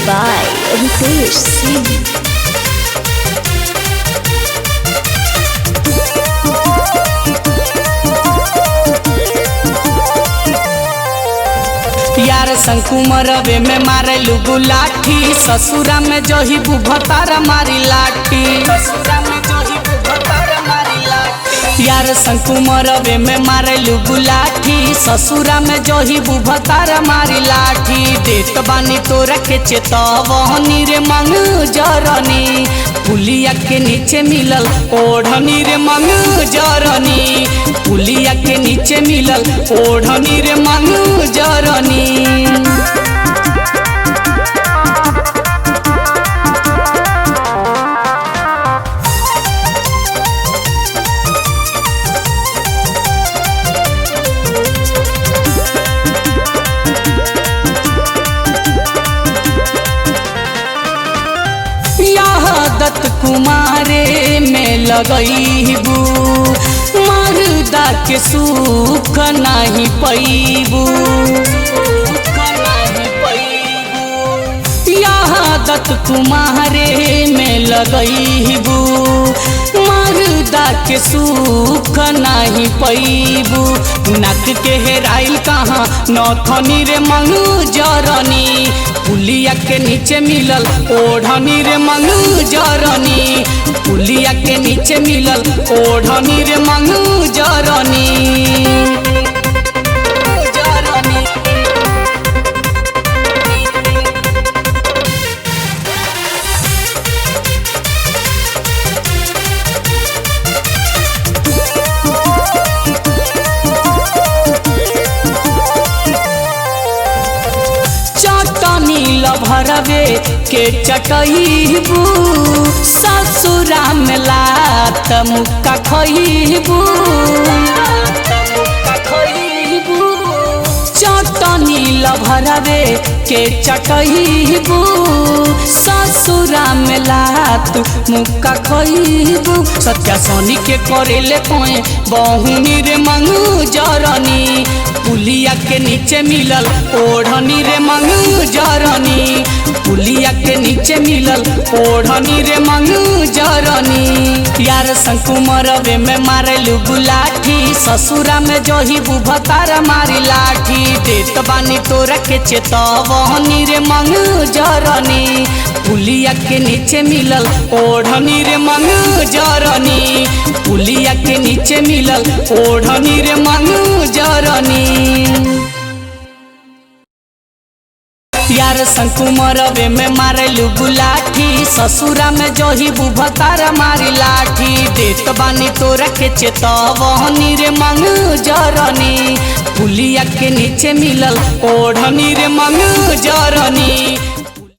by Ritesh Singh. यार संकुमरवे में मारे लुगु लाठी, ससुरा में जो ही बुभतार मारी लाठी, ससुरा में जो ही बुभतार मारी लाठी। यार संकुमरवे में मारे लुगु लाठी, ससुरा में जो ही बुभतार मारी लाठी। देत बानी तोरा के चेतवनी रे मंग जरनी, पुलिया के नीचे मिलल ओढ़नी रे मंग जरनी, पुलिया के नीचे मिलल ओढ़नी रे मंग जरनी। दत्त कुमारे में लगईबू, मर्दा के सुख नहीं पैबू, यहाँ दत्त कुमारे में लगईबू, मर्दा के सुख नहीं पैबू। नाक के हेराइल कहाँ नथनी रे मंगू जरनी, पुलिया के नीचे मिलल ओढ़नी रे मंगू जरनी, पुलिया के नीचे मिलल ओढ़नी रे मंगू जरनी। भरवे के चटईबू, ससुरा में लात मुक्का खईबू, चटनी लभरवे के चटईबू, ससुरा में लात मुक्का खईबू। सत्या सोनी के करेले कोए बहुनी रे मंगू जरनी, पुलिया के नीचे मिलल ओढ़नी रे मंगू जरनी, पुलिया के नीचे मिलल ओढ़नी रे मंगू जरनी। यार संकुमरवे में मारे लुगु लाठी, ससुरा में जो ही बुभतार मारी लाठी। देत बानी तोरा के चेतवनी रे मंगू जरनी, पुलिया के नीचे मिलल ओढ़नी रे मंगू जरनी, पुलिया के नीचे मिलल ओढ़नी रे मंगू जरनी। यार संकुमरवे में मारे लुगु लाठी, ससुरा में जो ही बुभतार मारी लाठी। देत बानी तोरा के चेतवनी रे मंगू जरनी, पुलिया के नीचे मिलल ओढ़नी रे मंगू जरनी,